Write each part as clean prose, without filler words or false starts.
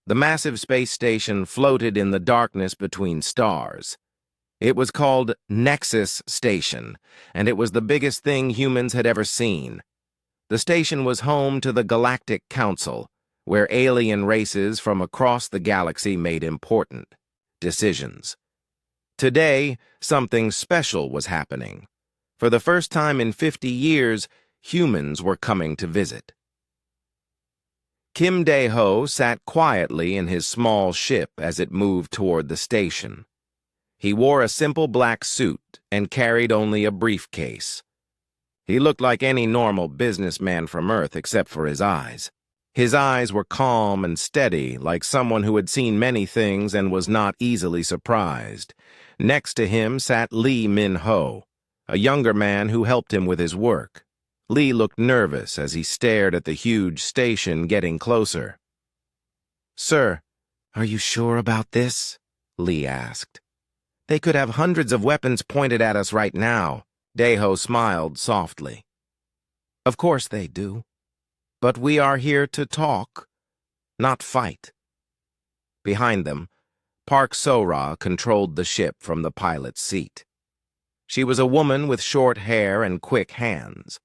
The massive space station floated in the darkness between stars. It was called Nexus Station, and it was the biggest thing humans had ever seen. The station was home to the Galactic Council, where alien races from across the galaxy made important decisions. Today, something special was happening. For the first time in 50 years, humans were coming to visit. Kim Dae-ho sat quietly in his small ship as it moved toward the station. He wore a simple black suit and carried only a briefcase. He looked like any normal businessman from Earth except for his eyes. His eyes were calm and steady, like someone who had seen many things and was not easily surprised. Next to him sat Lee Min-ho, a younger man who helped him with his work. Lee looked nervous as he stared at the huge station getting closer. "Sir, are you sure about this?" Lee asked. "They could have hundreds of weapons pointed at us right now." Dae-ho smiled softly. "Of course they do. But we are here to talk, not fight." Behind them, Park So-ra controlled the ship from the pilot's seat. She was a woman with short hair and quick hands.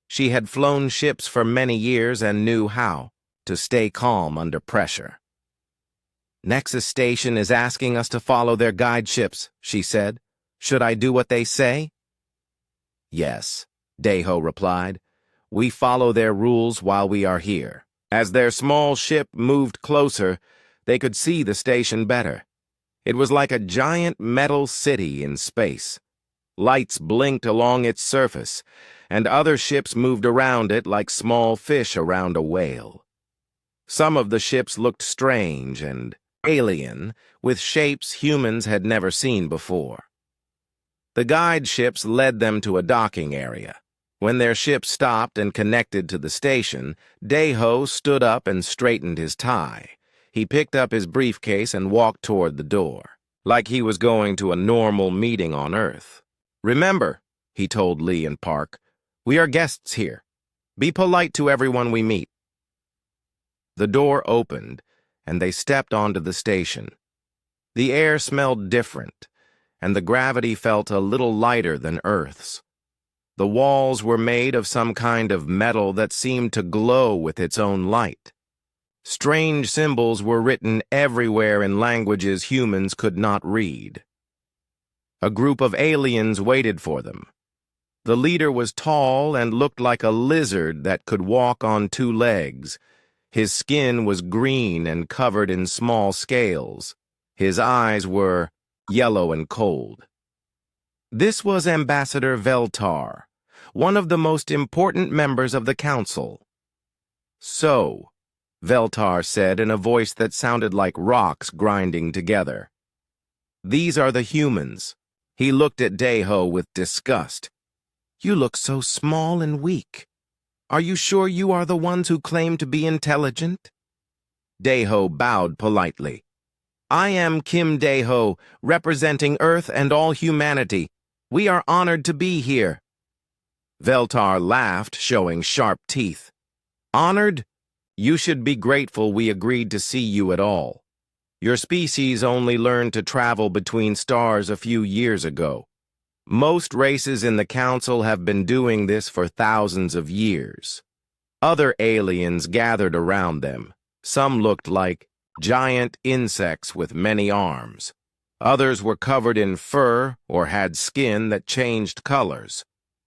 She had flown ships for many years and knew how to stay calm under pressure. "Nexus Station is asking us to follow their guide ships," she said. "Should I do what they say?" "Yes," Dae-ho replied. "We follow their rules while we are here." As their small ship moved closer, they could see the station better. It was like a giant metal city in space. Lights blinked along its surface, and other ships moved around it like small fish around a whale. Some of the ships looked strange and alien, with shapes humans had never seen before. The guide ships led them to a docking area. When their ship stopped and connected to the station, Dae-ho stood up and straightened his tie. He picked up his briefcase and walked toward the door, like he was going to a normal meeting on Earth. "Remember," he told Lee and Park, "we are guests here. Be polite to everyone we meet." The door opened, and they stepped onto the station. The air smelled different, and the gravity felt a little lighter than Earth's. The walls were made of some kind of metal that seemed to glow with its own light. Strange symbols were written everywhere in languages humans could not read. A group of aliens waited for them. The leader was tall and looked like a lizard that could walk on two legs. His skin was green and covered in small scales. His eyes were yellow and cold. This was Ambassador Veltar, one of the most important members of the council. "So," Veltar said in a voice that sounded like rocks grinding together, "these are the humans." He looked at Dae-ho with disgust. "You look so small and weak. Are you sure you are the ones who claim to be intelligent?" Dae-ho bowed politely. "I am Kim Dae-ho, representing Earth and all humanity. We are honored to be here." Veltar laughed, showing sharp teeth. "Honored? You should be grateful we agreed to see you at all. Your species only learned to travel between stars a few years ago. Most races in the Council have been doing this for thousands of years." Other aliens gathered around them. Some looked like giant insects with many arms. Others were covered in fur or had skin that changed colors.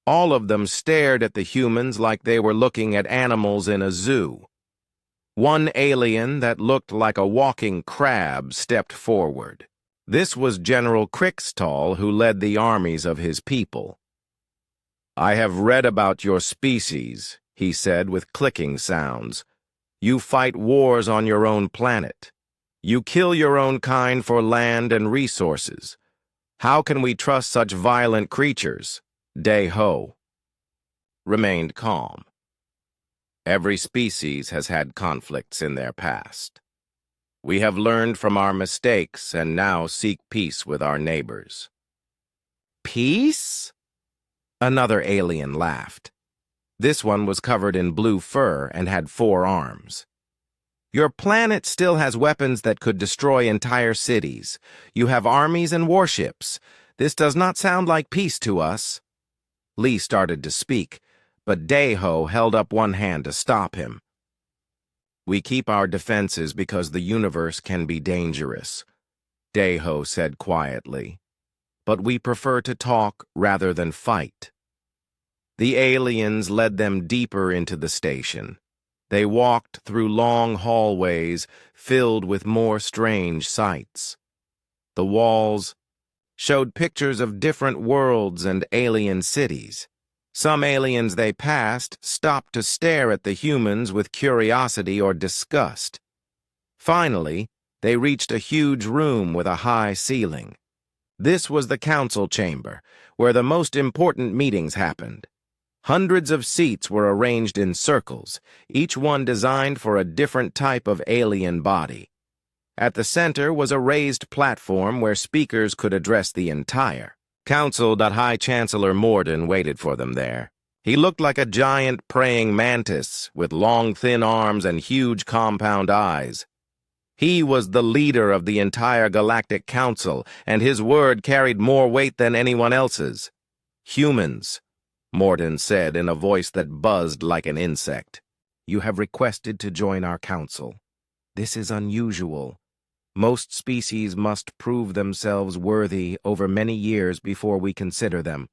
All of them stared at the humans like they were looking at animals in a zoo. One alien that looked like a walking crab stepped forward. This was General Krixtall, who led the armies of his people. "I have read about your species," he said with clicking sounds. "You fight wars on your own planet. You kill your own kind for land and resources. How can we trust such violent creatures?" Dae-ho remained calm. "Every species has had conflicts in their past. We have learned from our mistakes and now seek peace with our neighbors." "Peace?" Another alien laughed. This one was covered in blue fur and had 4 arms. Your planet still has weapons that could destroy entire cities. You have armies and warships. This does not sound like peace to us." Lee started to speak, but Daeho held up one hand to stop him. "We keep our defenses because the universe can be dangerous," Daeho said quietly. "But we prefer to talk rather than fight." The aliens led them deeper into the station. They walked through long hallways filled with more strange sights. The walls showed pictures of different worlds and alien cities. Some aliens they passed stopped to stare at the humans with curiosity or disgust. Finally, they reached a huge room with a high ceiling. This was the council chamber, where the most important meetings happened. Hundreds of seats were arranged in circles, each one designed for a different type of alien body. At the center was a raised platform where speakers could address the entire council. High Chancellor Morden waited for them there. He looked like a giant praying mantis with long, thin arms and huge compound eyes. He was the leader of the entire Galactic Council, and his word carried more weight than anyone else's. "Humans," Morden said in a voice that buzzed like an insect. "You have requested to join our council. This is unusual. Most species must prove themselves worthy over many years before we consider them."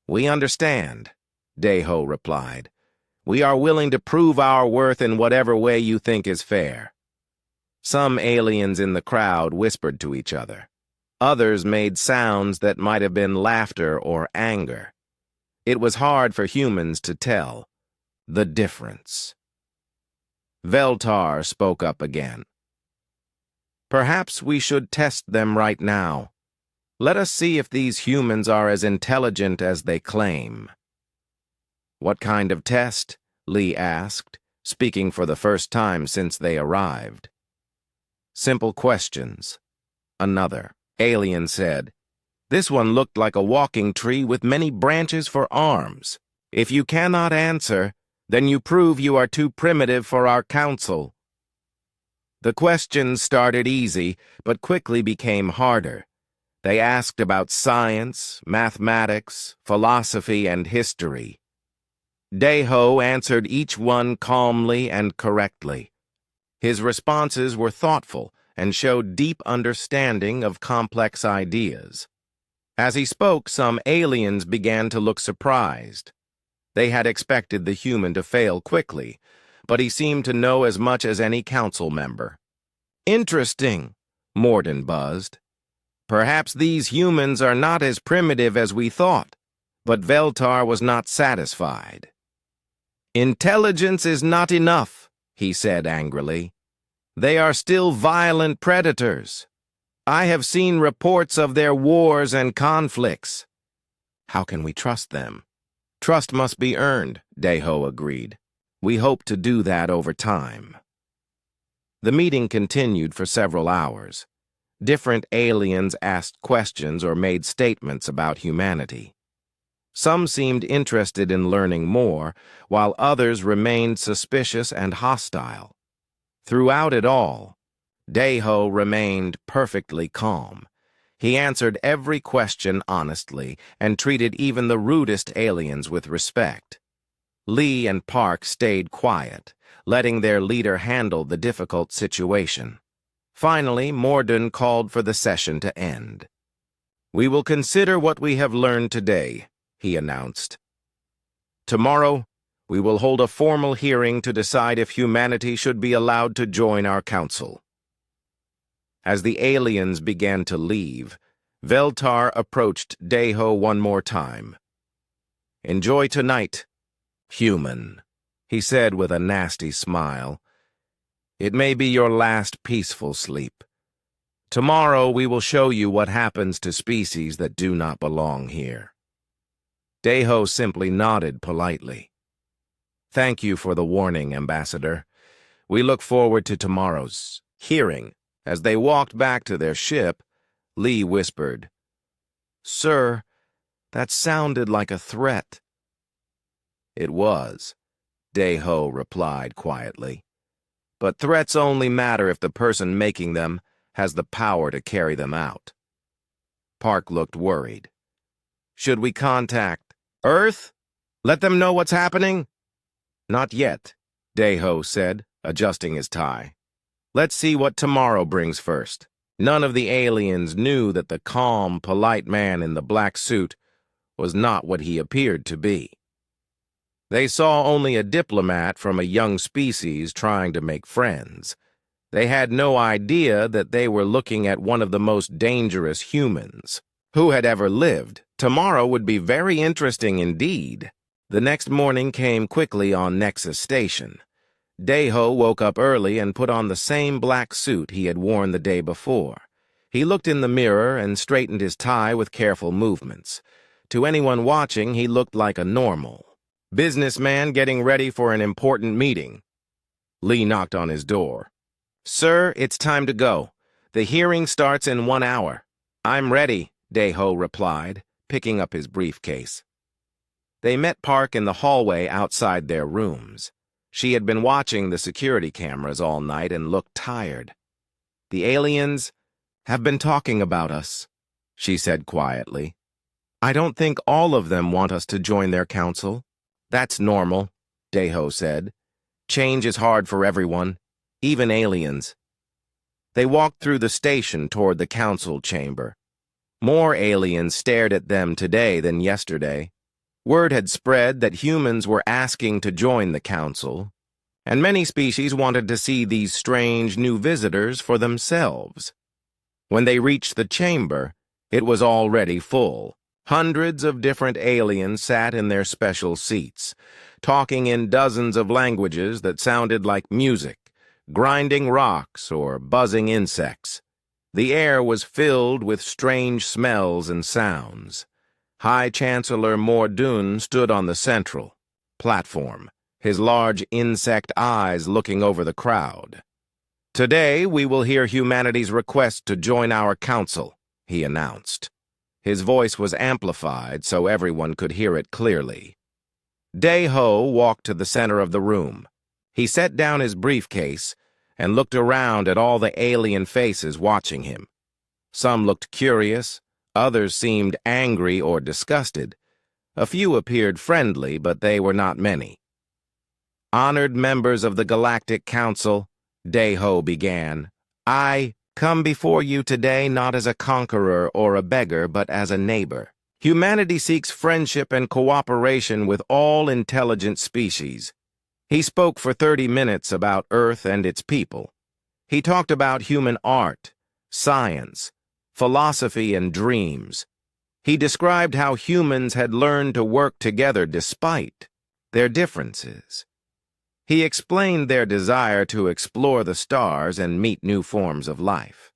"We understand," Daeho replied. "We are willing to prove our worth in whatever way you think is fair." Some aliens in the crowd whispered to each other. Others made sounds that might have been laughter or anger. It was hard for humans to tell the difference. Veltar spoke up again. "Perhaps we should test them right now. Let us see if these humans are as intelligent as they claim." "What kind of test?" Lee asked, speaking for the first time since they arrived. "Simple questions." Another alien said, "This one looked like a walking tree with many branches for arms. If you cannot answer, then you prove you are too primitive for our council." The questions started easy, but quickly became harder. They asked about science, mathematics, philosophy, and history. Daeho answered each one calmly and correctly. His responses were thoughtful and showed deep understanding of complex ideas. As he spoke, some aliens began to look surprised. They had expected the human to fail quickly, but he seemed to know as much as any council member. "Interesting," Morden buzzed. "Perhaps these humans are not as primitive as we thought." But Veltar was not satisfied. "Intelligence is not enough," he said angrily. "They are still violent predators. I have seen reports of their wars and conflicts." "How can we trust them?" "Trust must be earned," Daeho agreed. "We hope to do that over time." The meeting continued for several hours. Different aliens asked questions or made statements about humanity. Some seemed interested in learning more, while others remained suspicious and hostile. Throughout it all, Daeho remained perfectly calm. He answered every question honestly and treated even the rudest aliens with respect. Lee and Park stayed quiet, letting their leader handle the difficult situation. Finally, Morden called for the session to end. "We will consider what we have learned today," he announced. "Tomorrow, we will hold a formal hearing to decide if humanity should be allowed to join our council." As the aliens began to leave, Veltar approached Daeho one more time. "Enjoy tonight, human," he said with a nasty smile. "It may be your last peaceful sleep. Tomorrow we will show you what happens to species that do not belong here." Daeho simply nodded politely. "Thank you for the warning, Ambassador. We look forward to tomorrow's hearing." As they walked back to their ship, Lee whispered, "Sir, that sounded like a threat." "It was," Daeho replied quietly. but threats only matter if the person making them has the power to carry them out. Park looked worried. Should we contact Earth? Let them know what's happening? Not yet, Daeho said, adjusting his tie. Let's see what tomorrow brings first. None of the aliens knew that the calm, polite man in the black suit was not what he appeared to be. They saw only a diplomat from a young species trying to make friends. They had no idea that they were looking at one of the most dangerous humans who had ever lived. Tomorrow would be very interesting indeed. The next morning came quickly on Nexus Station. Daeho woke up early and put on the same black suit he had worn the day before. He looked in the mirror and straightened his tie with careful movements. To anyone watching, he looked like a normal businessman getting ready for an important meeting. Lee knocked on his door. Sir, it's time to go. The hearing starts in 1 hour. I'm ready, Daeho replied, picking up his briefcase. They met Park in the hallway outside their rooms. She had been watching the security cameras all night and looked tired. The aliens have been talking about us, she said quietly. I don't think all of them want us to join their council. That's normal, Daeho said. Change is hard for everyone, even aliens. They walked through the station toward the council chamber. More aliens stared at them today than yesterday. Word had spread that humans were asking to join the council, and many species wanted to see these strange new visitors for themselves. When they reached the chamber, it was already full. Hundreds of different aliens sat in their special seats, talking in dozens of languages that sounded like music, grinding rocks or buzzing insects. The air was filled with strange smells and sounds. High Chancellor Mordoon stood on the central platform, his large insect eyes looking over the crowd. Today we will hear humanity's request to join our council, he announced. His voice was amplified so everyone could hear it clearly. Daeho walked to the center of the room. He set down his briefcase and looked around at all the alien faces watching him. Some looked curious, others seemed angry or disgusted. A few appeared friendly, but they were not many. Honored members of the Galactic Council, Daeho began, I come before you today not as a conqueror or a beggar, but as a neighbor. Humanity seeks friendship and cooperation with all intelligent species. He spoke for 30 minutes about Earth and its people. He talked about human art, science, philosophy, and dreams. He described how humans had learned to work together despite their differences. He explained their desire to explore the stars and meet new forms of life.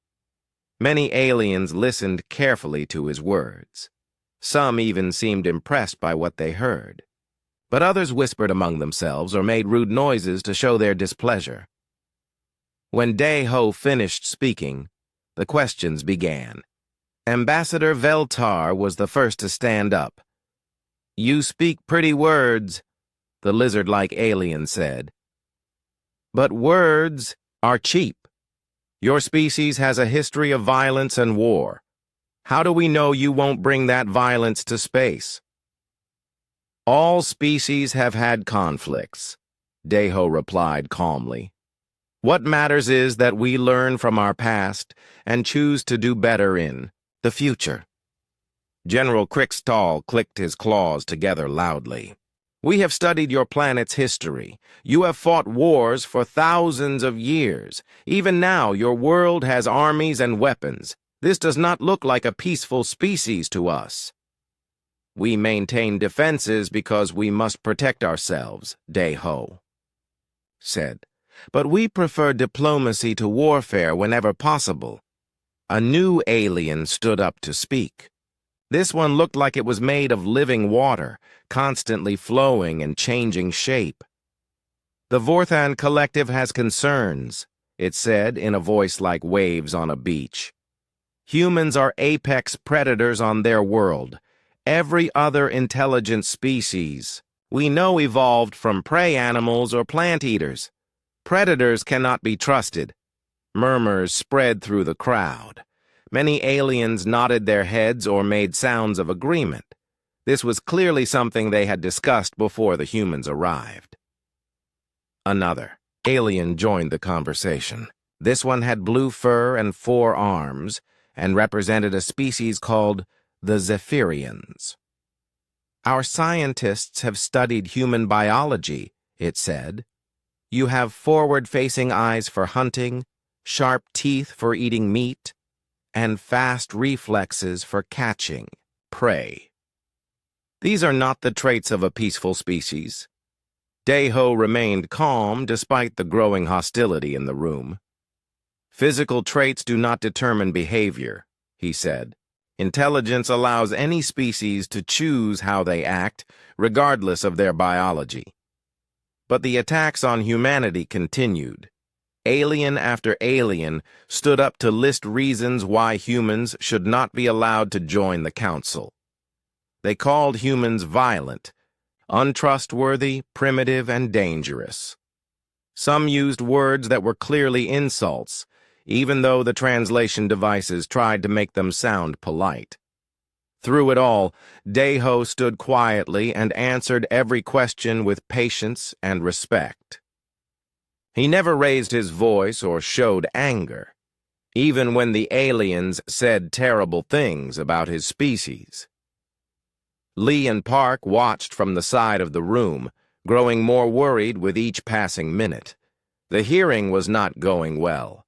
Many aliens listened carefully to his words. Some even seemed impressed by what they heard. But others whispered among themselves or made rude noises to show their displeasure. When Daeho finished speaking, the questions began. Ambassador Veltar was the first to stand up. You speak pretty words, the lizard-like alien said. But words are cheap. Your species has a history of violence and war. How do we know you won't bring that violence to space? All species have had conflicts, Daeho replied calmly. What matters is that we learn from our past and choose to do better in the future. General Krickstall clicked his claws together loudly. We have studied your planet's history. You have fought wars for thousands of years. Even now, your world has armies and weapons. This does not look like a peaceful species to us. We maintain defenses because we must protect ourselves, Daeho said. But we prefer diplomacy to warfare whenever possible. A new alien stood up to speak. This one looked like it was made of living water, constantly flowing and changing shape. The Vorthan Collective has concerns, it said in a voice like waves on a beach. Humans are apex predators on their world. Every other intelligent species we know evolved from prey animals or plant eaters. Predators cannot be trusted. Murmurs spread through the crowd. Many aliens nodded their heads or made sounds of agreement. This was clearly something they had discussed before the humans arrived. Another alien joined the conversation. This one had blue fur and 4 arms, and represented a species called the Zephyrians. Our scientists have studied human biology, it said. You have forward-facing eyes for hunting, sharp teeth for eating meat, and fast reflexes for catching prey. These are not the traits of a peaceful species. Daeho remained calm despite the growing hostility in the room. Physical traits do not determine behavior, he said. Intelligence allows any species to choose how they act, regardless of their biology. But the attacks on humanity continued. Alien after alien stood up to list reasons why humans should not be allowed to join the council. They called humans violent, untrustworthy, primitive, and dangerous. Some used words that were clearly insults, even though the translation devices tried to make them sound polite. Through it all, Daeho stood quietly and answered every question with patience and respect. He never raised his voice or showed anger, even when the aliens said terrible things about his species. Lee and Park watched from the side of the room, growing more worried with each passing minute. The hearing was not going well,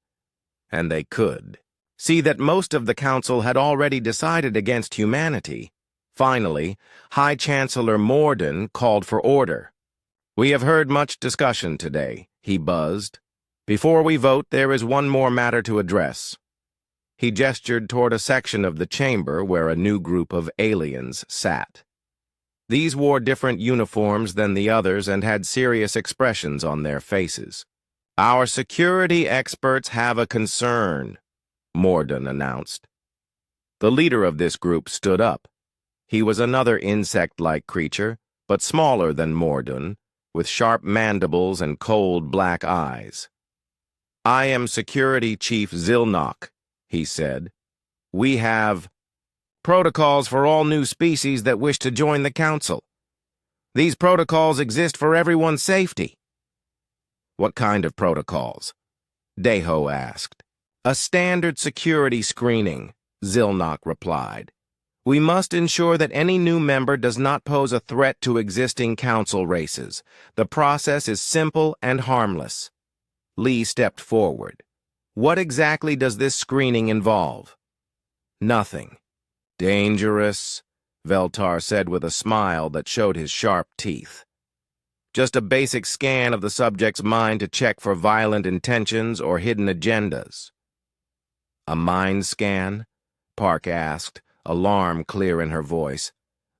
and they could see that most of the council had already decided against humanity. Finally, High Chancellor Morden called for order. We have heard much discussion today, he buzzed. Before we vote, there is one more matter to address. He gestured toward a section of the chamber where a new group of aliens sat. These wore different uniforms than the others and had serious expressions on their faces. Our security experts have a concern, Morden announced. The leader of this group stood up. He was another insect-like creature, but smaller than Morden, with sharp mandibles and cold black eyes. I am Security Chief Zilnok, he said. We have protocols for all new species that wish to join the council. These protocols exist for everyone's safety. What kind of protocols? Daeho asked. A standard security screening, Zilnok replied. We must ensure that any new member does not pose a threat to existing council races. The process is simple and harmless. Lee stepped forward. What exactly does this screening involve? Nothing. Dangerous, Veltar said with a smile that showed his sharp teeth. Just a basic scan of the subject's mind to check for violent intentions or hidden agendas. A mind scan? Park asked, alarm clear in her voice.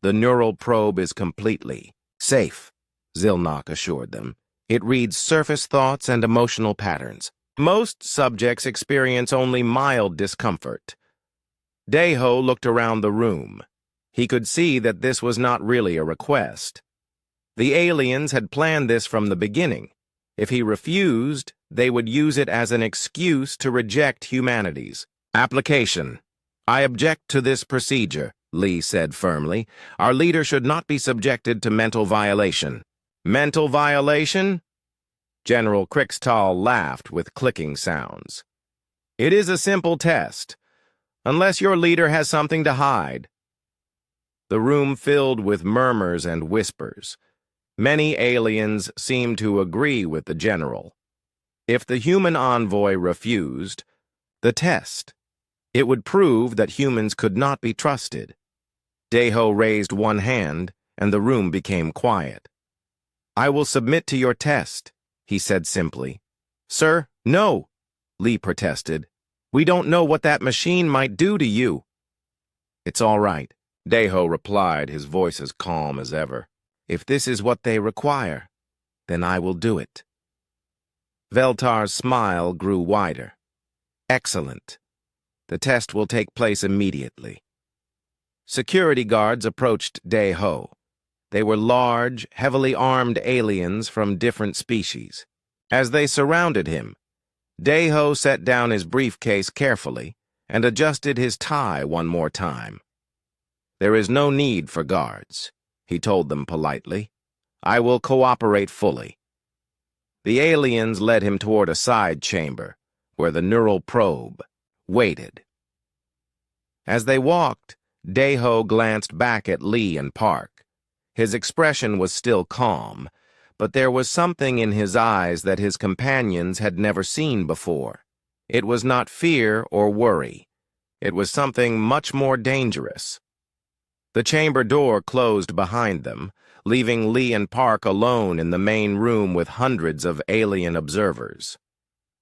The neural probe is completely safe, Zilnok assured them. It reads surface thoughts and emotional patterns. Most subjects experience only mild discomfort. Daeho looked around the room. He could see that this was not really a request. The aliens had planned this from the beginning. If he refused, they would use it as an excuse to reject humanity's application. I object to this procedure, Lee said firmly. Our leader should not be subjected to mental violation. Mental violation? General Krixtal laughed with clicking sounds. It is a simple test, unless your leader has something to hide. The room filled with murmurs and whispers. Many aliens seemed to agree with the general. If the human envoy refused the test, it would prove that humans could not be trusted. Daeho raised one hand, and the room became quiet. I will submit to your test, he said simply. Sir, no, Lee protested. We don't know what that machine might do to you. It's all right, Daeho replied, his voice as calm as ever. If this is what they require, then I will do it. Veltar's smile grew wider. Excellent. The test will take place immediately. Security guards approached Daeho. They were large, heavily armed aliens from different species. As they surrounded him, Daeho set down his briefcase carefully and adjusted his tie one more time. "There is no need for guards," he told them politely. "I will cooperate fully." The aliens led him toward a side chamber, where the neural probe waited. As they walked, Daeho glanced back at Lee and Park. His expression was still calm, but there was something in his eyes that his companions had never seen before. It was not fear or worry. It was something much more dangerous. The chamber door closed behind them, leaving Lee and Park alone in the main room with hundreds of alien observers.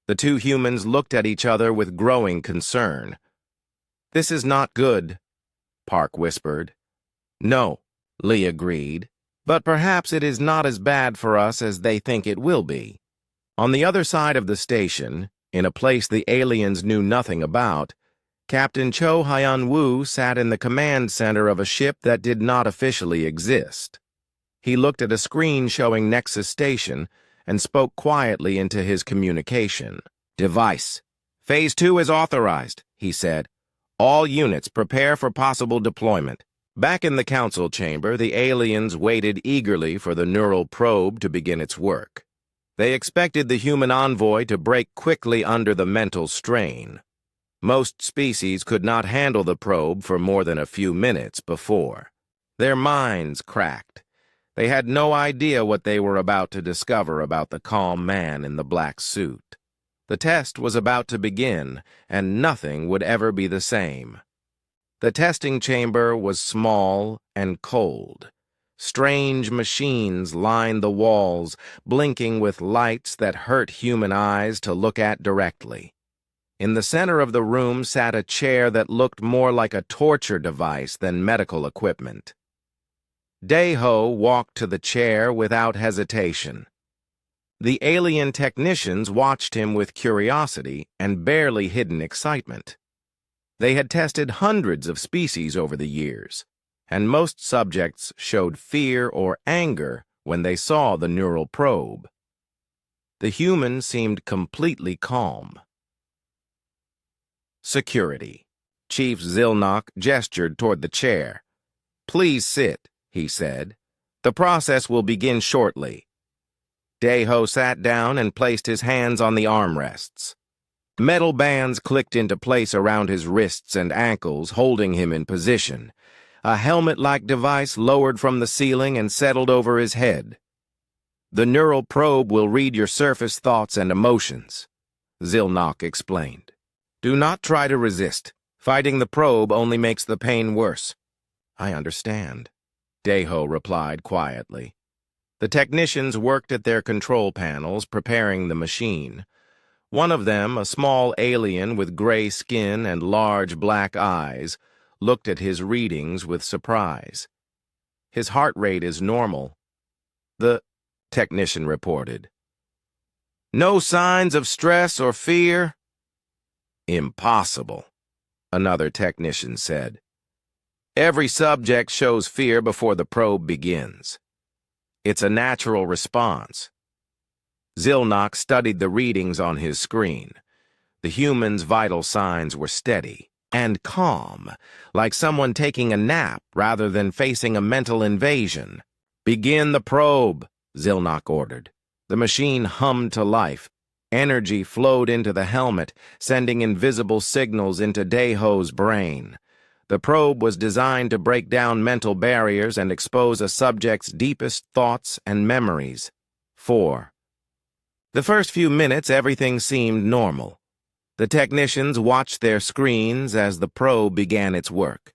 The two humans looked at each other with growing concern. "This is not good," Park whispered. "No," Lee agreed, "but perhaps it is not as bad for us as they think it will be." On the other side of the station, in a place the aliens knew nothing about, Captain Cho Hyun-woo sat in the command center of a ship that did not officially exist. He looked at a screen showing Nexus Station and spoke quietly into his communication. "Device. Phase 2 is authorized," he said. "All units prepare for possible deployment." Back in the council chamber, the aliens waited eagerly for the neural probe to begin its work. They expected the human envoy to break quickly under the mental strain. Most species could not handle the probe for more than a few minutes before. Their minds cracked. They had no idea what they were about to discover about the calm man in the black suit. The test was about to begin, and nothing would ever be the same. The testing chamber was small and cold. Strange machines lined the walls, blinking with lights that hurt human eyes to look at directly. In the center of the room sat a chair that looked more like a torture device than medical equipment. Daeho walked to the chair without hesitation. The alien technicians watched him with curiosity and barely hidden excitement. They had tested hundreds of species over the years, and most subjects showed fear or anger when they saw the neural probe. The human seemed completely calm. "Security." Chief Zilnok gestured toward the chair. "Please sit," he said. "The process will begin shortly." Daeho sat down and placed his hands on the armrests. Metal bands clicked into place around his wrists and ankles, holding him in position. A helmet-like device lowered from the ceiling and settled over his head. "The neural probe will read your surface thoughts and emotions," Zilnok explained. "Do not try to resist. Fighting the probe only makes the pain worse." "I understand," Daeho replied quietly. The technicians worked at their control panels, preparing the machine. One of them, a small alien with gray skin and large black eyes, looked at his readings with surprise. "His heart rate is normal," the technician reported. "No signs of stress or fear?" "Impossible," another technician said. "Every subject shows fear before the probe begins. It's a natural response." Zilnok studied the readings on his screen. The human's vital signs were steady and calm, like someone taking a nap rather than facing a mental invasion. "Begin the probe," Zilnok ordered. The machine hummed to life. Energy flowed into the helmet, sending invisible signals into Daeho's brain. The probe was designed to break down mental barriers and expose a subject's deepest thoughts and memories. 4. The first few minutes, everything seemed normal. The technicians watched their screens as the probe began its work.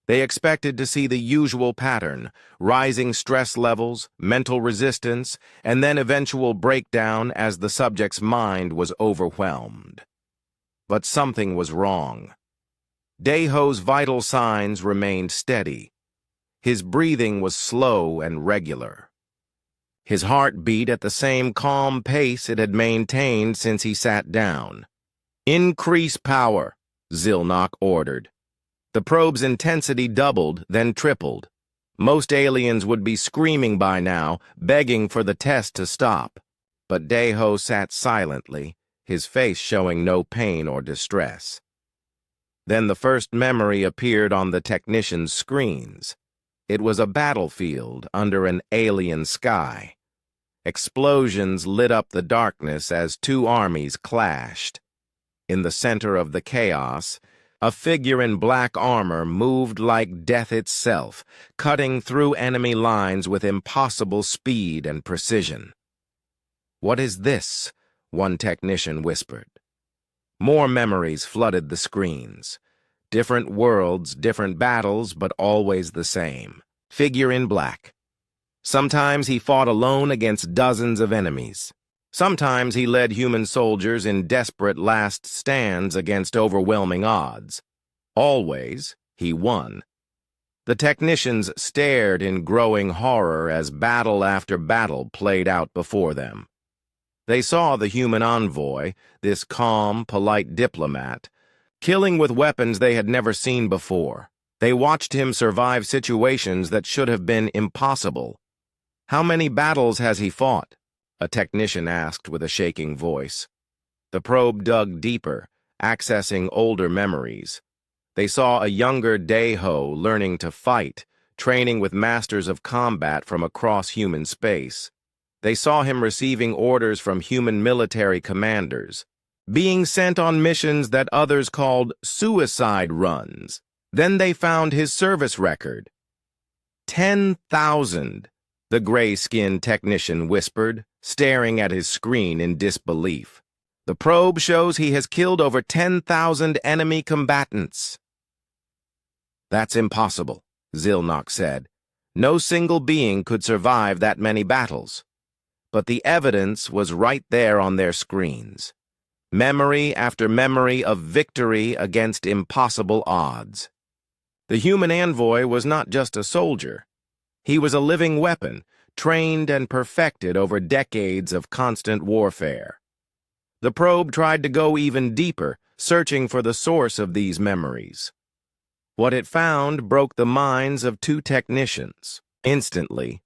They expected to see the usual pattern: rising stress levels, mental resistance, and then eventual breakdown as the subject's mind was overwhelmed. But something was wrong. Daeho's vital signs remained steady. His breathing was slow and regular. His heart beat at the same calm pace it had maintained since he sat down. "Increase power," Zilnok ordered. The probe's intensity doubled, then tripled. Most aliens would be screaming by now, begging for the test to stop. But Deho sat silently, his face showing no pain or distress. Then the first memory appeared on the technician's screens. It was a battlefield under an alien sky. Explosions lit up the darkness as two armies clashed. In the center of the chaos, a figure in black armor moved like death itself, cutting through enemy lines with impossible speed and precision. "What is this?" one technician whispered. More memories flooded the screens. Different worlds, different battles, but always the same. Figure in black. Sometimes he fought alone against dozens of enemies. Sometimes he led human soldiers in desperate last stands against overwhelming odds. Always, he won. The technicians stared in growing horror as battle after battle played out before them. They saw the human envoy, this calm, polite diplomat, killing with weapons they had never seen before. They watched him survive situations that should have been impossible. "How many battles has he fought?" a technician asked with a shaking voice. The probe dug deeper, accessing older memories. They saw a younger Deho learning to fight, training with masters of combat from across human space. They saw him receiving orders from human military commanders, being sent on missions that others called suicide runs. Then they found his service record. 10,000, the gray-skinned technician whispered, staring at his screen in disbelief. "The probe shows he has killed over 10,000 enemy combatants." "That's impossible," Zilnok said. "No single being could survive that many battles." But the evidence was right there on their screens. Memory after memory of victory against impossible odds. The human envoy was not just a soldier. He was a living weapon, trained and perfected over decades of constant warfare. The probe tried to go even deeper, searching for the source of these memories. What it found broke the minds of two technicians. Instantly,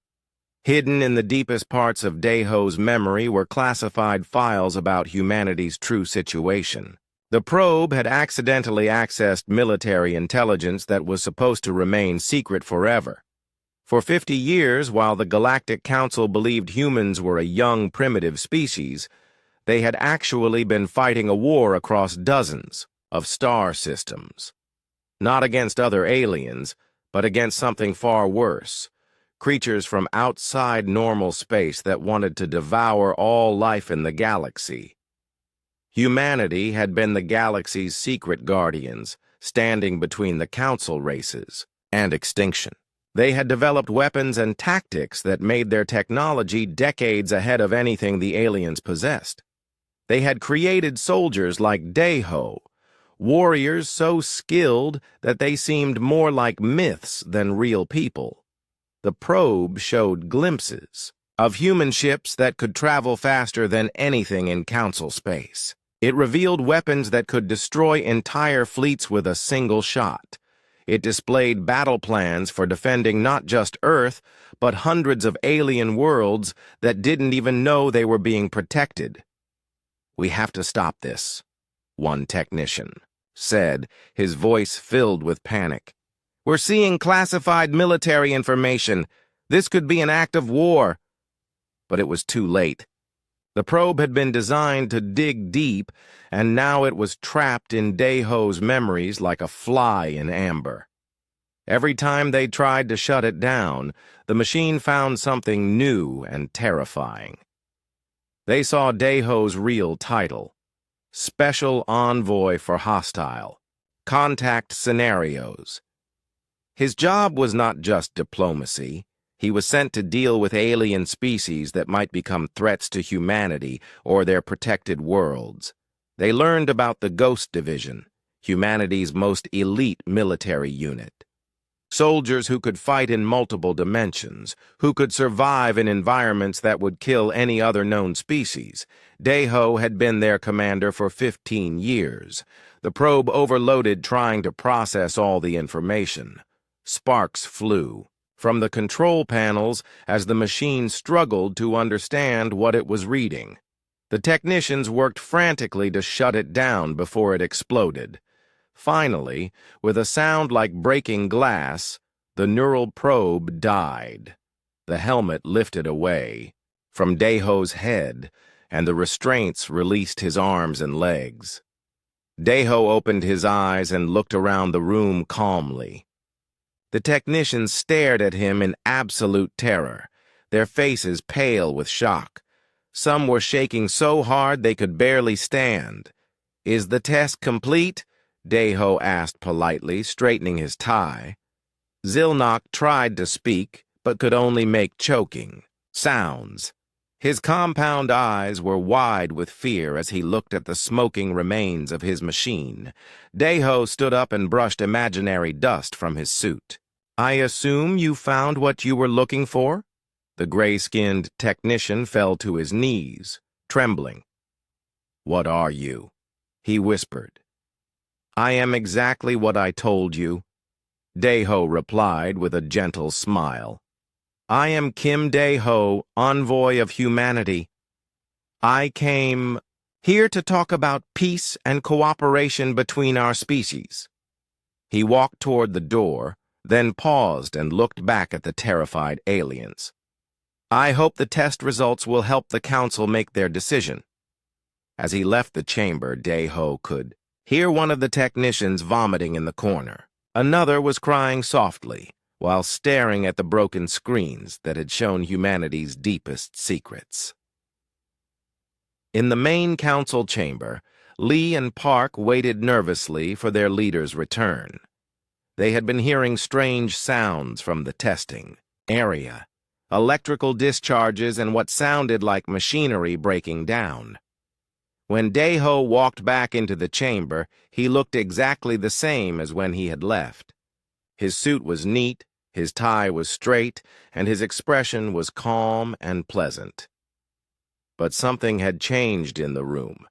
hidden in the deepest parts of Deho's memory were classified files about humanity's true situation. The probe had accidentally accessed military intelligence that was supposed to remain secret forever. For 50 years, while the Galactic Council believed humans were a young, primitive species, they had actually been fighting a war across dozens of star systems. Not against other aliens, but against something far worse. Creatures from outside normal space that wanted to devour all life in the galaxy. Humanity had been the galaxy's secret guardians, standing between the council races and extinction. They had developed weapons and tactics that made their technology decades ahead of anything the aliens possessed. They had created soldiers like Deho, warriors so skilled that they seemed more like myths than real people. The probe showed glimpses of human ships that could travel faster than anything in council space. It revealed weapons that could destroy entire fleets with a single shot. It displayed battle plans for defending not just Earth, but hundreds of alien worlds that didn't even know they were being protected. "We have to stop this," one technician said, his voice filled with panic. "We're seeing classified military information. This could be an act of war." But it was too late. The probe had been designed to dig deep, and now it was trapped in Deho's memories like a fly in amber. Every time they tried to shut it down, the machine found something new and terrifying. They saw Deho's real title: Special Envoy for Hostile. Contact Scenarios. His job was not just diplomacy. He was sent to deal with alien species that might become threats to humanity or their protected worlds. They learned about the Ghost Division, humanity's most elite military unit. Soldiers who could fight in multiple dimensions, who could survive in environments that would kill any other known species. Deho had been their commander for 15 years. The probe overloaded trying to process all the information. Sparks flew. from the control panels as the machine struggled to understand what it was reading. The technicians worked frantically to shut it down before it exploded. Finally, with a sound like breaking glass, the neural probe died. The helmet lifted away from Daeho's head, and the restraints released his arms and legs. Daeho opened his eyes and looked around the room calmly. The technicians stared at him in absolute terror, their faces pale with shock. Some were shaking so hard they could barely stand. "Is the test complete?" Daeho asked politely, straightening his tie. Zilnok tried to speak, but could only make choking sounds. His compound eyes were wide with fear as he looked at the smoking remains of his machine. Daeho stood up and brushed imaginary dust from his suit. "I assume you found what you were looking for?" The gray-skinned technician fell to his knees, trembling. "What are you?" he whispered. "I am exactly what I told you," Daeho replied with a gentle smile. "I am Kim Daeho, Envoy of Humanity. I came here to talk about peace and cooperation between our species." He walked toward the door, then paused and looked back at the terrified aliens. "I hope the test results will help the Council make their decision." As he left the chamber, Daeho could hear one of the technicians vomiting in the corner. Another was crying softly, while staring at the broken screens that had shown humanity's deepest secrets. In the main council chamber, Lee and Park waited nervously for their leader's return. They had been hearing strange sounds from the testing area, electrical discharges and what sounded like machinery breaking down. When Daeho walked back into the chamber, he looked exactly the same as when he had left. His suit was neat, his tie was straight, and his expression was calm and pleasant. But something had changed in the room.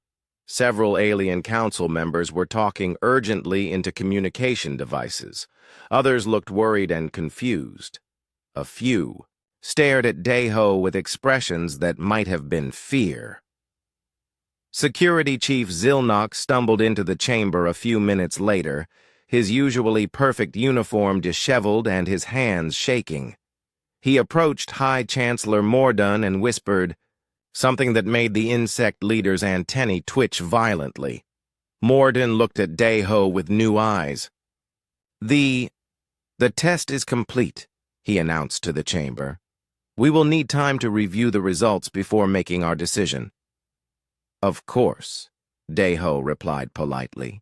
Several alien council members were talking urgently into communication devices. Others looked worried and confused. A few stared at Daeho with expressions that might have been fear. Security Chief Zilnok stumbled into the chamber a few minutes later, his usually perfect uniform disheveled and his hands shaking. He approached High Chancellor Mordun and whispered something that made the insect leader's antennae twitch violently. Mordun looked at Daeho with new eyes. The test is complete," he announced to the chamber. "We will need time to review the results before making our decision." "Of course," Daeho replied politely.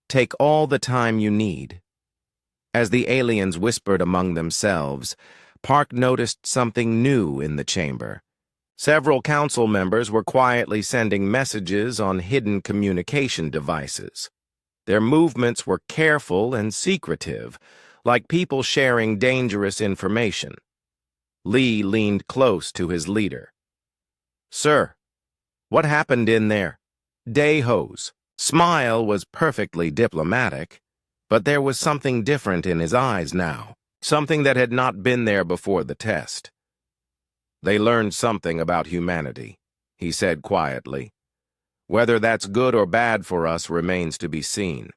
"Take all the time you need." As the aliens whispered among themselves, Park noticed something new in the chamber. Several council members were quietly sending messages on hidden communication devices. Their movements were careful and secretive, like people sharing dangerous information. Lee leaned close to his leader. "Sir, what happened in there?" Daeho's smile was perfectly diplomatic, but there was something different in his eyes now, something that had not been there before the test. "They learned something about humanity," he said quietly. "Whether that's good or bad for us remains to be seen."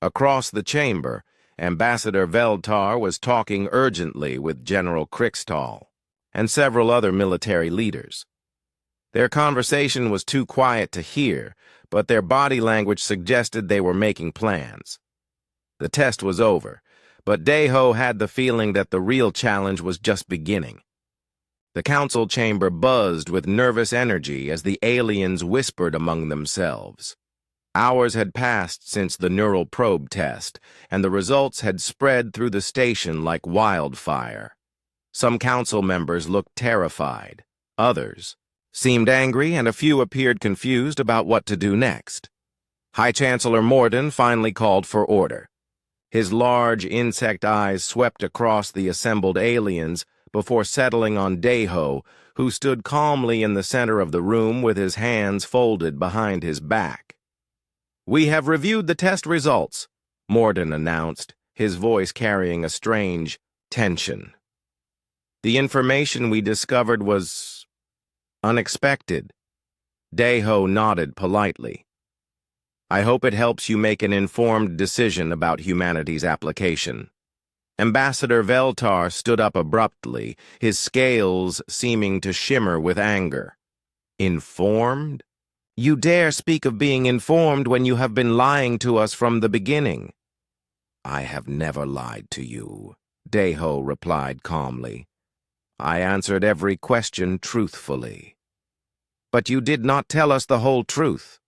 Across the chamber, Ambassador Veldtar was talking urgently with General Krikstal and several other military leaders. Their conversation was too quiet to hear, but their body language suggested they were making plans. The test was over, but Daeho had the feeling that the real challenge was just beginning. The council chamber buzzed with nervous energy as the aliens whispered among themselves. Hours had passed since the neural probe test, and the results had spread through the station like wildfire. Some council members looked terrified. Others seemed angry, and a few appeared confused about what to do next. High Chancellor Mordun finally called for order. His large insect eyes swept across the assembled aliens before settling on Daeho, who stood calmly in the center of the room with his hands folded behind his back. "We have reviewed the test results," Mordun announced, his voice carrying a strange, tension. The information we discovered was unexpected. Daeho nodded politely. I hope it helps you make an informed decision about humanity's application. Ambassador Veltar stood up abruptly, his scales seeming to shimmer with anger. Informed? You dare speak of being informed when you have been lying to us from the beginning. I have never lied to you, Daeho replied calmly. I answered every question truthfully. But you did not tell us the whole truth.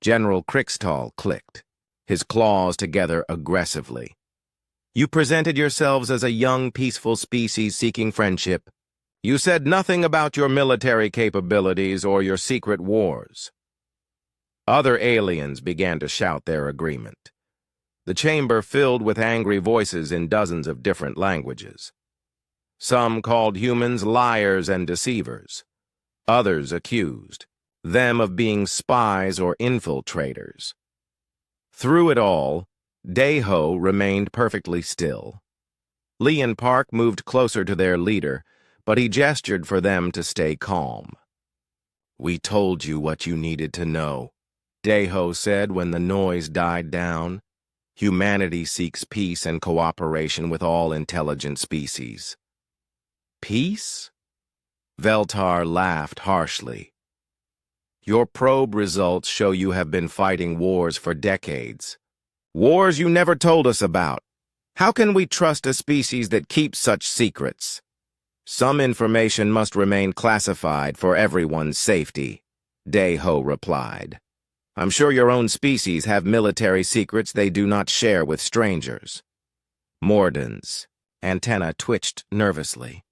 General Krixtal clicked, his claws together aggressively. You presented yourselves as a young, peaceful species seeking friendship. You said nothing about your military capabilities or your secret wars. Other aliens began to shout their agreement. The chamber filled with angry voices in dozens of different languages. Some called humans liars and deceivers. Others accused them of being spies or infiltrators. Through it all, Daeho remained perfectly still. Lee and Park moved closer to their leader, but he gestured for them to stay calm. We told you what you needed to know, Daeho said when the noise died down. Humanity seeks peace and cooperation with all intelligent species. Peace? Veltar laughed harshly. Your probe results show you have been fighting wars for decades. Wars you never told us about. How can we trust a species that keeps such secrets? Some information must remain classified for everyone's safety, Daeho replied. I'm sure your own species have military secrets they do not share with strangers. Morden's antenna twitched nervously.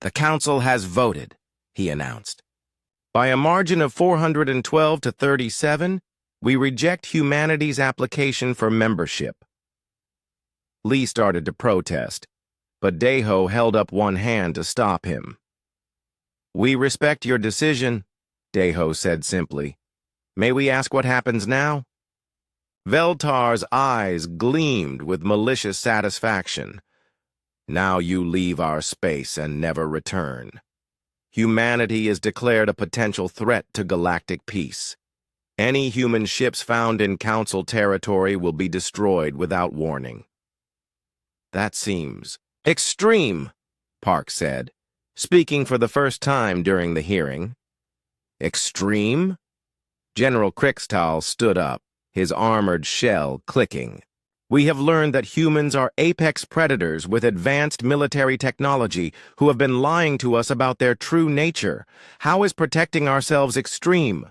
The council has voted, he announced. By a margin of 412 to 37, we reject humanity's application for membership. Lee started to protest, but Daeho held up one hand to stop him. We respect your decision, Daeho said simply. May we ask what happens now? Veltar's eyes gleamed with malicious satisfaction. Now you leave our space and never return. Humanity is declared a potential threat to galactic peace. Any human ships found in Council territory will be destroyed without warning. That seems extreme, Park said, speaking for the first time during the hearing. Extreme? General Krixtal stood up, his armored shell clicking. We have learned that humans are apex predators with advanced military technology who have been lying to us about their true nature. How is protecting ourselves extreme?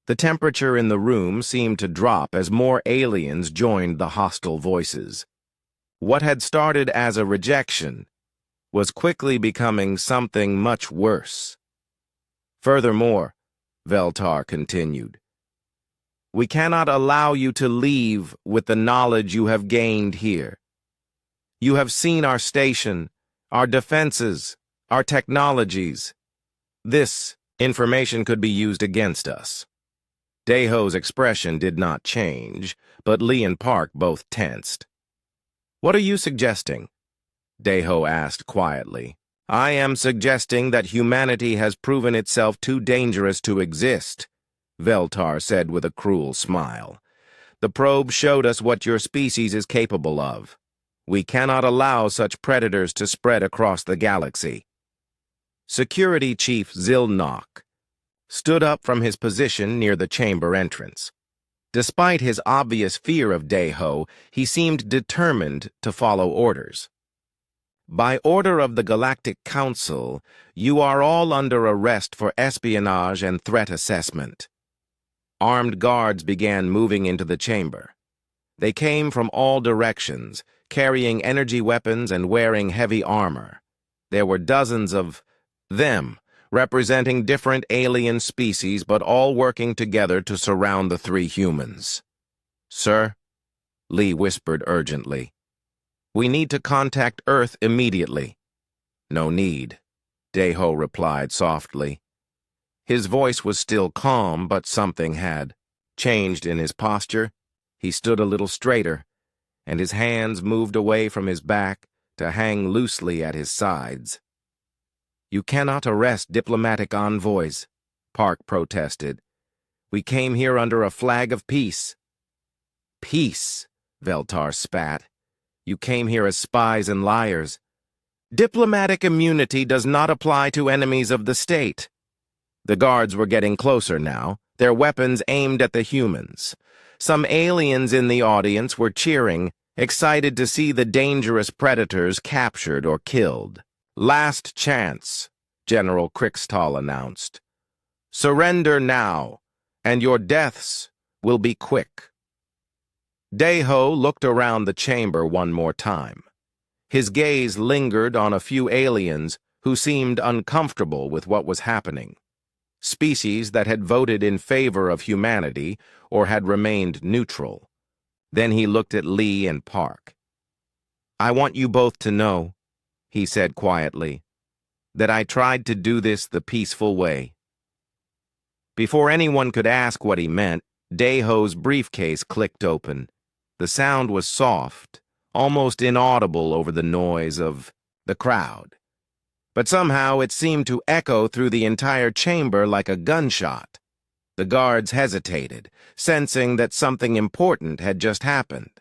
The temperature in the room seemed to drop as more aliens joined the hostile voices. What had started as a rejection was quickly becoming something much worse. Furthermore, Veltar continued, we cannot allow you to leave with the knowledge you have gained here. You have seen our station, our defenses, our technologies. This information could be used against us. Daeho's expression did not change, but Lee and Park both tensed. What are you suggesting? Daeho asked quietly. I am suggesting that humanity has proven itself too dangerous to exist, Veltar said with a cruel smile. The probe showed us what your species is capable of. We cannot allow such predators to spread across the galaxy. Security Chief Zilnok stood up from his position near the chamber entrance. Despite his obvious fear of Daeho, he seemed determined to follow orders. By order of the Galactic Council, you are all under arrest for espionage and threat assessment. Armed guards began moving into the chamber. They came from all directions, carrying energy weapons and wearing heavy armor. There were dozens of them, representing different alien species but all working together to surround the three humans. Sir, Lee whispered urgently, we need to contact Earth immediately. No need, Daeho replied softly. His voice was still calm, but something had changed in his posture. He stood a little straighter, and his hands moved away from his back to hang loosely at his sides. "You cannot arrest diplomatic envoys," Park protested. "We came here under a flag of peace." "Peace," Veltar spat. "You came here as spies and liars. Diplomatic immunity does not apply to enemies of the state." The guards were getting closer now, their weapons aimed at the humans. Some aliens in the audience were cheering, excited to see the dangerous predators captured or killed. "Last chance," General Krixtal announced. "Surrender now, and your deaths will be quick." Deho looked around the chamber one more time. His gaze lingered on a few aliens who seemed uncomfortable with what was happening. Species that had voted in favor of humanity or had remained neutral. Then he looked at Lee and Park. "I want you both to know," he said quietly, "that I tried to do this the peaceful way." Before anyone could ask what he meant, Deho's briefcase clicked open. The sound was soft, almost inaudible over the noise of the crowd. But somehow it seemed to echo through the entire chamber like a gunshot. The guards hesitated, sensing that something important had just happened.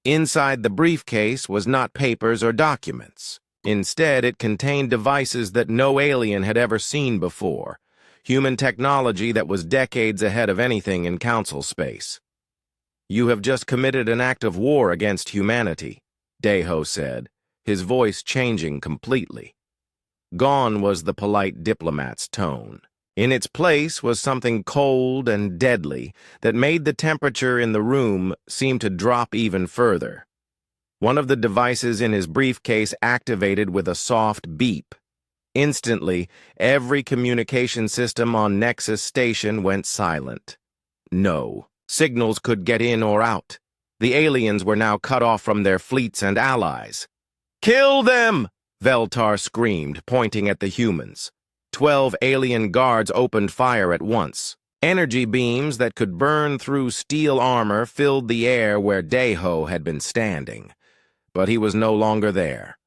Inside the briefcase was not papers or documents. Instead, it contained devices that no alien had ever seen before, human technology that was decades ahead of anything in Council space. "You have just committed an act of war against humanity," Deho said, his voice changing completely. Gone was the polite diplomat's tone. In its place was something cold and deadly that made the temperature in the room seem to drop even further. One of the devices in his briefcase activated with a soft beep. Instantly, every communication system on Nexus Station went silent. No signals could get in or out. The aliens were now cut off from their fleets and allies. "Kill them!" Veltar screamed, pointing at the humans. 12 alien guards opened fire at once. Energy beams that could burn through steel armor filled the air where Deho had been standing. But he was no longer there.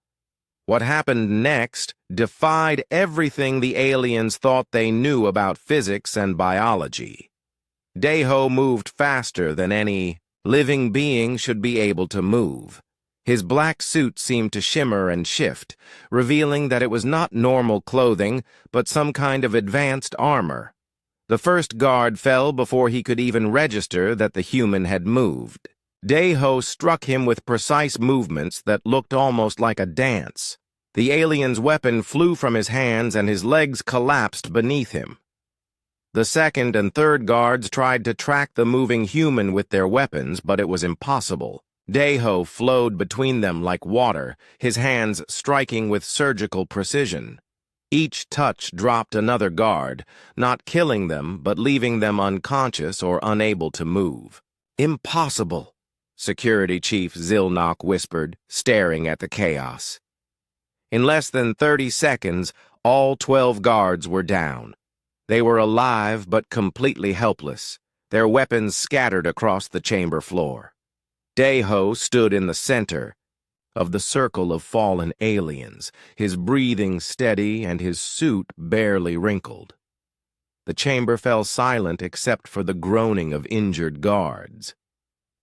What happened next defied everything the aliens thought they knew about physics and biology. Deho moved faster than any living being should be able to move. His black suit seemed to shimmer and shift, revealing that it was not normal clothing, but some kind of advanced armor. The first guard fell before he could even register that the human had moved. Deho struck him with precise movements that looked almost like a dance. The alien's weapon flew from his hands and his legs collapsed beneath him. The second and third guards tried to track the moving human with their weapons, but it was impossible. Deho flowed between them like water, his hands striking with surgical precision. Each touch dropped another guard, not killing them, but leaving them unconscious or unable to move. "Impossible," Security Chief Zilnok whispered, staring at the chaos. In less than 30 seconds, all 12 guards were down. They were alive but completely helpless, their weapons scattered across the chamber floor. Deho stood in the center of the circle of fallen aliens, his breathing steady and his suit barely wrinkled. The chamber fell silent except for the groaning of injured guards.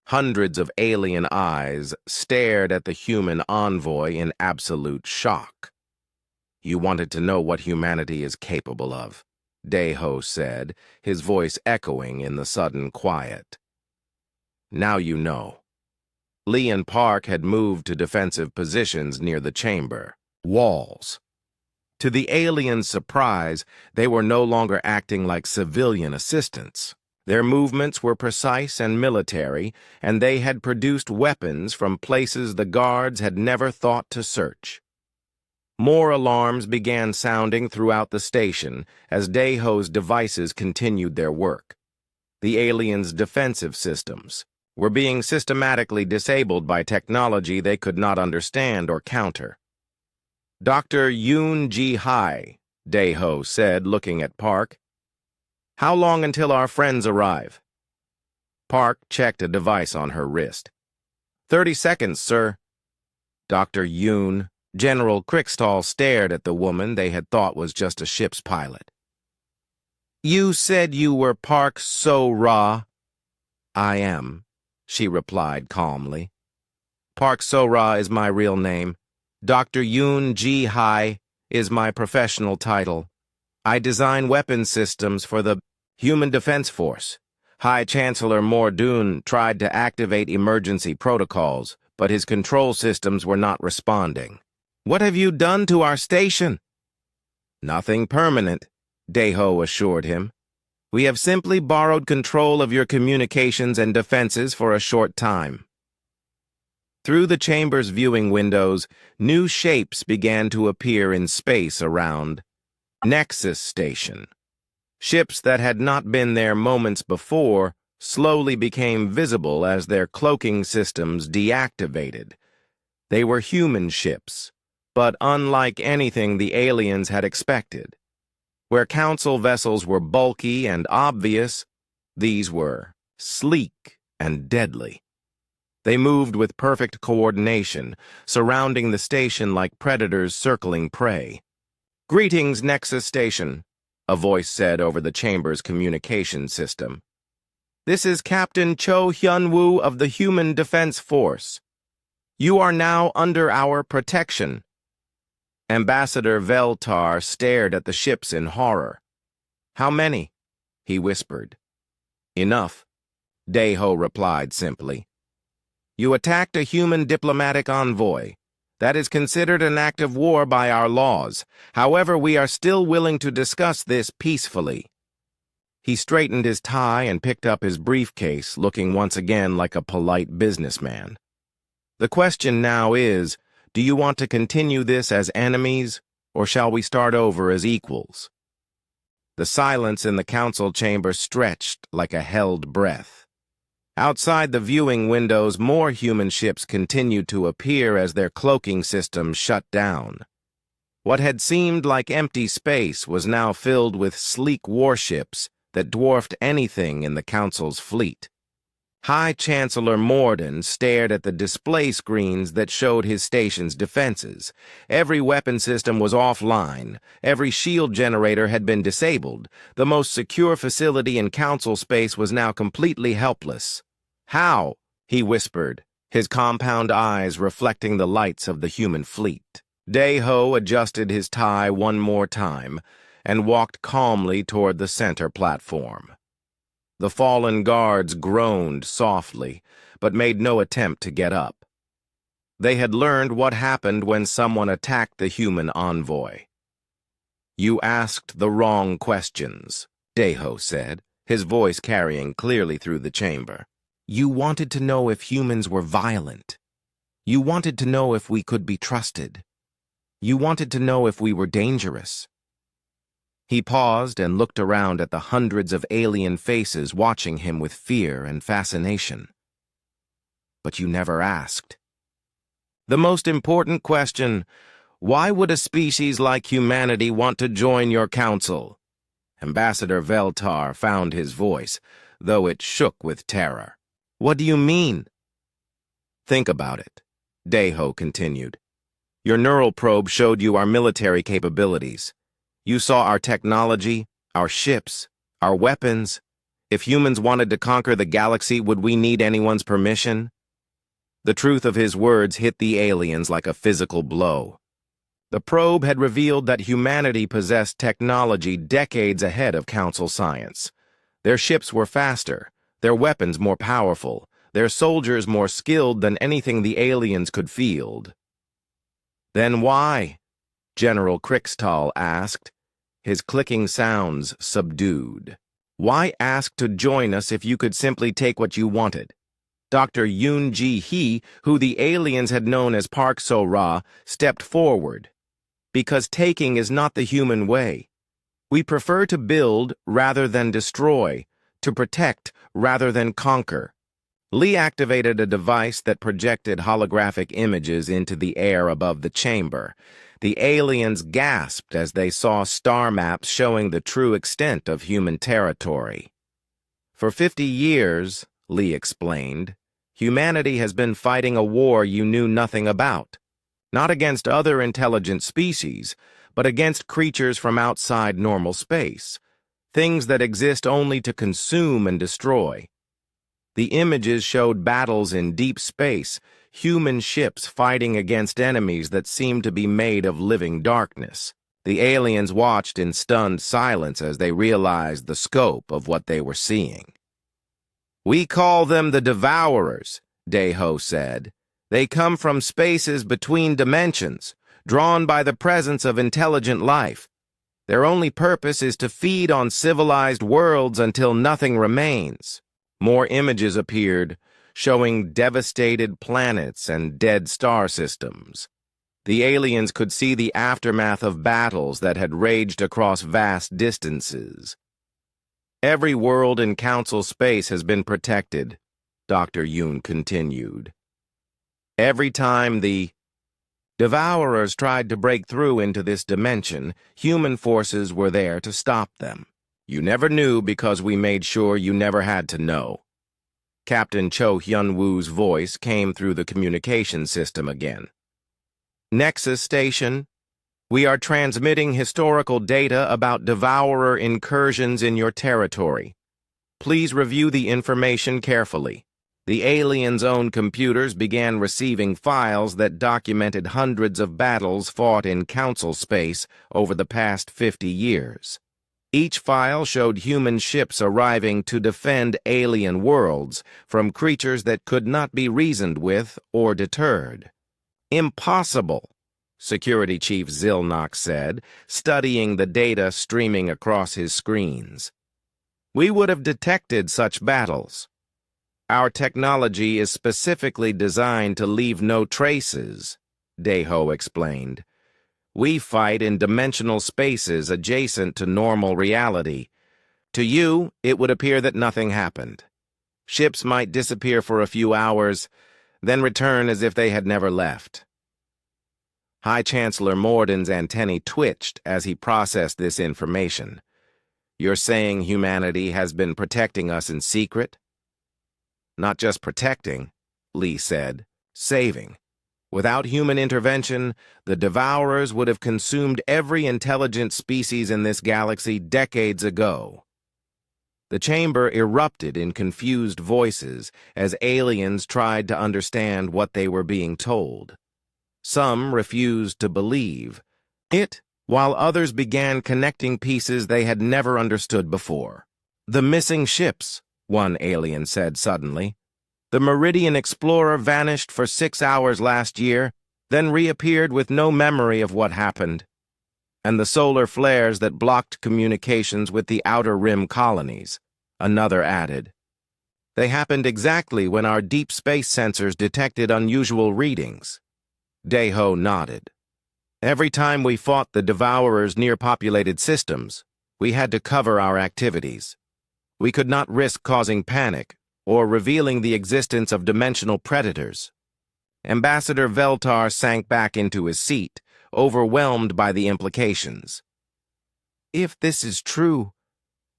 Hundreds of alien eyes stared at the human envoy in absolute shock. "You wanted to know what humanity is capable of," Deho said, his voice echoing in the sudden quiet. "Now you know." Lee and Park had moved to defensive positions near the chamber walls. To the aliens' surprise, they were no longer acting like civilian assistants. Their movements were precise and military, and they had produced weapons from places the guards had never thought to search. More alarms began sounding throughout the station as Deho's devices continued their work. The aliens' defensive systems were being systematically disabled by technology they could not understand or counter. "Dr. Yoon Ji-hai," Deho said, looking at Park. "How long until our friends arrive?" Park checked a device on her wrist. 30 seconds, sir." Dr. Yoon. General Crickstall stared at the woman they had thought was just a ship's pilot. You said you were Park So-ra. I am, she replied calmly. Park So-ra is my real name. Dr. Yoon Ji-hai is my professional title. I design weapon systems for the Human Defense Force. High Chancellor Mordoon tried to activate emergency protocols, but his control systems were not responding. What have you done to our station? Nothing permanent, Daeho assured him. We have simply borrowed control of your communications and defenses for a short time. Through the chamber's viewing windows, new shapes began to appear in space around Nexus Station. Ships that had not been there moments before slowly became visible as their cloaking systems deactivated. They were human ships, but unlike anything the aliens had expected. Where Council vessels were bulky and obvious, these were sleek and deadly. They moved with perfect coordination, surrounding the station like predators circling prey. Greetings, Nexus Station, a voice said over the chamber's communication system. This is Captain Cho Hyun-woo of the Human Defense Force. You are now under our protection. Ambassador Veltar stared at the ships in horror. How many? He whispered. Enough, Daeho replied simply. You attacked a human diplomatic envoy. That is considered an act of war by our laws. However, we are still willing to discuss this peacefully. He straightened his tie and picked up his briefcase, looking once again like a polite businessman. The question now is, do you want to continue this as enemies, or shall we start over as equals? The silence in the council chamber stretched like a held breath. Outside the viewing windows, more human ships continued to appear as their cloaking systems shut down. What had seemed like empty space was now filled with sleek warships that dwarfed anything in the Council's fleet. High Chancellor Morden stared at the display screens that showed his station's defenses. Every weapon system was offline. Every shield generator had been disabled. The most secure facility in Council space was now completely helpless. How? He whispered, his compound eyes reflecting the lights of the human fleet. Daeho adjusted his tie one more time and walked calmly toward the center platform. The fallen guards groaned softly, but made no attempt to get up. They had learned what happened when someone attacked the human envoy. You asked the wrong questions, Daeho said, his voice carrying clearly through the chamber. You wanted to know if humans were violent. You wanted to know if we could be trusted. You wanted to know if we were dangerous. He paused and looked around at the hundreds of alien faces watching him with fear and fascination. But you never asked. The most important question, why would a species like humanity want to join your council? Ambassador Veltar found his voice, though it shook with terror. What do you mean? Think about it, Daeho continued. Your neural probe showed you our military capabilities. You saw our technology, our ships, our weapons. If humans wanted to conquer the galaxy, would we need anyone's permission? The truth of his words hit the aliens like a physical blow. The probe had revealed that humanity possessed technology decades ahead of Council science. Their ships were faster, their weapons more powerful, their soldiers more skilled than anything the aliens could field. Then why? General Crickstall asked, his clicking sounds subdued. Why ask to join us if you could simply take what you wanted? Dr. Yoon Ji-hee, who the aliens had known as Park So-ra, stepped forward. Because taking is not the human way. We prefer to build rather than destroy, to protect rather than conquer. Lee activated a device that projected holographic images into the air above the chamber. The aliens gasped as they saw star maps showing the true extent of human territory. For 50 years, Lee explained, humanity has been fighting a war you knew nothing about. Not against other intelligent species, but against creatures from outside normal space, things that exist only to consume and destroy. The images showed battles in deep space, human ships fighting against enemies that seemed to be made of living darkness. The aliens watched in stunned silence as they realized the scope of what they were seeing. "We call them the Devourers," Deho said. "They come from spaces between dimensions, drawn by the presence of intelligent life. Their only purpose is to feed on civilized worlds until nothing remains." More images appeared, showing devastated planets and dead star systems. The aliens could see the aftermath of battles that had raged across vast distances. "Every world in Council space has been protected," Dr. Yoon continued. "Every time the Devourers tried to break through into this dimension, human forces were there to stop them. You never knew because we made sure you never had to know." Captain Cho Hyun-woo's voice came through the communication system again. "Nexus Station, we are transmitting historical data about Devourer incursions in your territory. Please review the information carefully." The aliens' own computers began receiving files that documented hundreds of battles fought in Council space over the past 50 years. Each file showed human ships arriving to defend alien worlds from creatures that could not be reasoned with or deterred. "Impossible," Security Chief Zilnok said, studying the data streaming across his screens. "We would have detected such battles. Our technology is specifically designed to leave no traces," Deho explained. "We fight in dimensional spaces adjacent to normal reality. To you, it would appear that nothing happened. Ships might disappear for a few hours, then return as if they had never left." High Chancellor Morden's antennae twitched as he processed this information. "You're saying humanity has been protecting us in secret?" "Not just protecting," Lee said, "saving. Without human intervention, the Devourers would have consumed every intelligent species in this galaxy decades ago." The chamber erupted in confused voices as aliens tried to understand what they were being told. Some refused to believe it, while others began connecting pieces they had never understood before. "The missing ships," one alien said suddenly. "The Meridian Explorer vanished for 6 hours last year, then reappeared with no memory of what happened. And the solar flares that blocked communications with the Outer Rim colonies," another added. "They happened exactly when our deep space sensors detected unusual readings." Deho nodded. "Every time we fought the Devourers near populated systems, we had to cover our activities. We could not risk causing panic or revealing the existence of dimensional predators." Ambassador Veltar sank back into his seat, overwhelmed by the implications. "If this is true,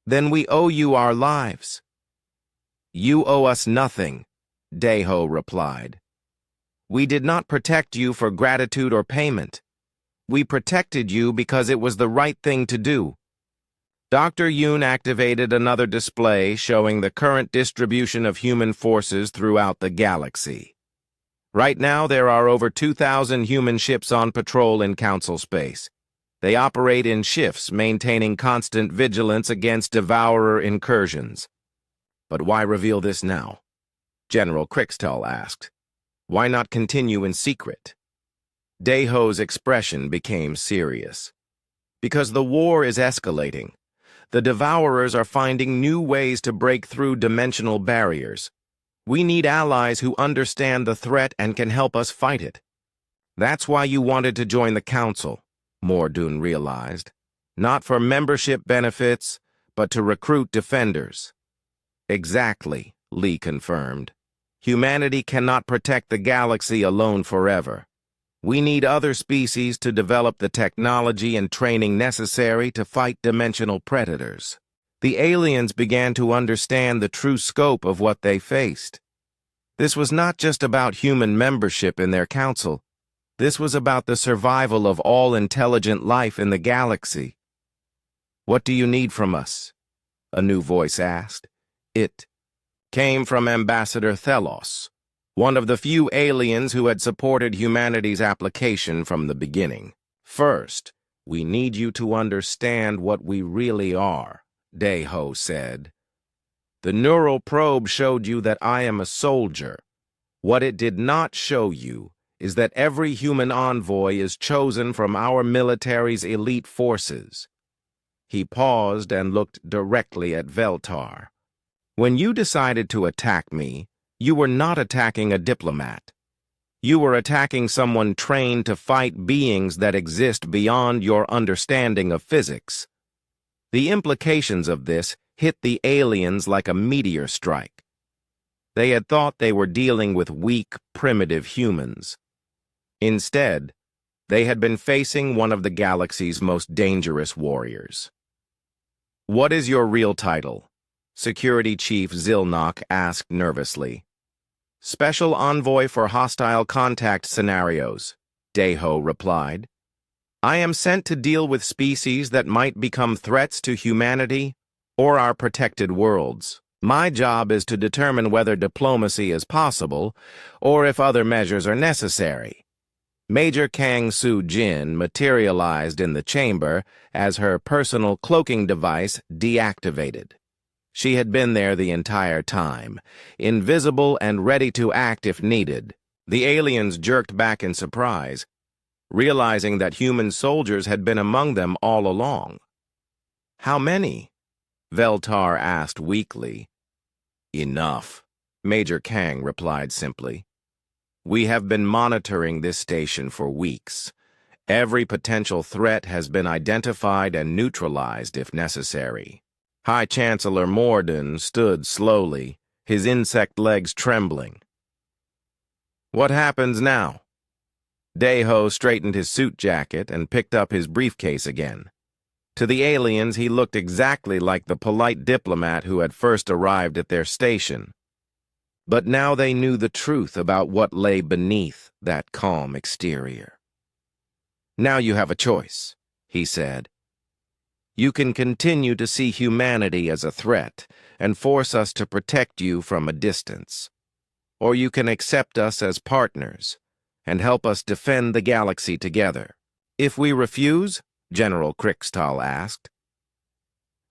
then we owe you our lives." "You owe us nothing," Deho replied. "We did not protect you for gratitude or payment. We protected you because it was the right thing to do." Dr. Yoon activated another display showing the current distribution of human forces throughout the galaxy. Right now, there are over 2,000 human ships on patrol in Council space. They operate in shifts, maintaining constant vigilance against Devourer incursions. "But why reveal this now?" General Krixtall asked. "Why not continue in secret?" Deho's expression became serious. "Because the war is escalating. The Devourers are finding new ways to break through dimensional barriers. We need allies who understand the threat and can help us fight it. That's why you wanted to join the Council," Mordoon realized. "Not for membership benefits, but to recruit defenders." "Exactly," Lee confirmed. "Humanity cannot protect the galaxy alone forever. We need other species to develop the technology and training necessary to fight dimensional predators." The aliens began to understand the true scope of what they faced. This was not just about human membership in their council. This was about the survival of all intelligent life in the galaxy. "What do you need from us?" a new voice asked. It came from Ambassador Thelos, one of the few aliens who had supported humanity's application from the beginning. "First, we need you to understand what we really are," Deho said. "The neural probe showed you that I am a soldier. What it did not show you is that every human envoy is chosen from our military's elite forces." He paused and looked directly at Veltar. "When you decided to attack me, you were not attacking a diplomat. You were attacking someone trained to fight beings that exist beyond your understanding of physics. The implications of this hit the aliens like a meteor strike. They had thought they were dealing with weak, primitive humans. Instead, they had been facing one of the galaxy's most dangerous warriors." "What is your real title?" Security Chief Zilnok asked nervously. "Special Envoy for Hostile Contact Scenarios," Deho replied. "I am sent to deal with species that might become threats to humanity or our protected worlds. My job is to determine whether diplomacy is possible or if other measures are necessary." Major Kang Soo-jin materialized in the chamber as her personal cloaking device deactivated. She had been there the entire time, invisible and ready to act if needed. The aliens jerked back in surprise, realizing that human soldiers had been among them all along. "How many?" Veltar asked weakly. "Enough," Major Kang replied simply. "We have been monitoring this station for weeks. Every potential threat has been identified and neutralized if necessary." High Chancellor Morden stood slowly, his insect legs trembling. "What happens now?" Deho straightened his suit jacket and picked up his briefcase again. To the aliens, he looked exactly like the polite diplomat who had first arrived at their station. But now they knew the truth about what lay beneath that calm exterior. "Now you have a choice," he said. "You can continue to see humanity as a threat and force us to protect you from a distance. Or you can accept us as partners and help us defend the galaxy together." "If we refuse?" General Krikstal asked.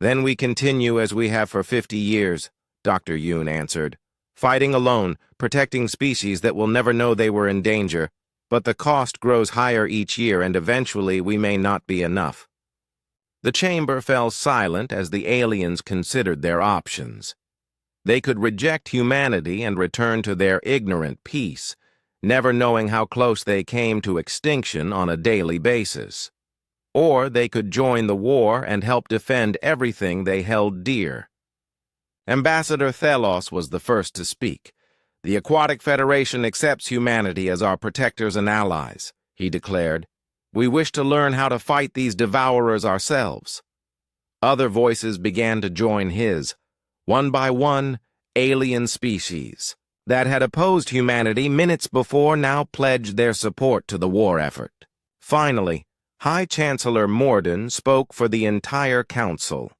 "Then we continue as we have for 50 years, Dr. Yoon answered. "Fighting alone, protecting species that will never know they were in danger, but the cost grows higher each year and eventually we may not be enough." The chamber fell silent as the aliens considered their options. They could reject humanity and return to their ignorant peace, never knowing how close they came to extinction on a daily basis. Or they could join the war and help defend everything they held dear. Ambassador Thelos was the first to speak. "The Aquatic Federation accepts humanity as our protectors and allies," he declared. "We wish to learn how to fight these devourers ourselves." Other voices began to join his. One by one, alien species that had opposed humanity minutes before now pledged their support to the war effort. Finally, High Chancellor Morden spoke for the entire Council.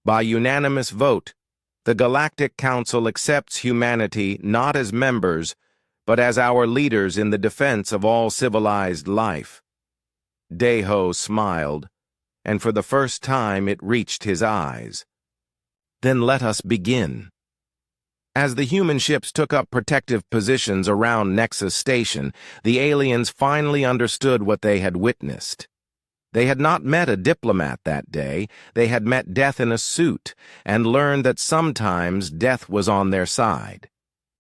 "By unanimous vote, the Galactic Council accepts humanity not as members, but as our leaders in the defense of all civilized life." Deho smiled, and for the first time it reached his eyes. "Then let us begin." As the human ships took up protective positions around Nexus Station, the aliens finally understood what they had witnessed. They had not met a diplomat that day. They had met death in a suit and learned that sometimes death was on their side.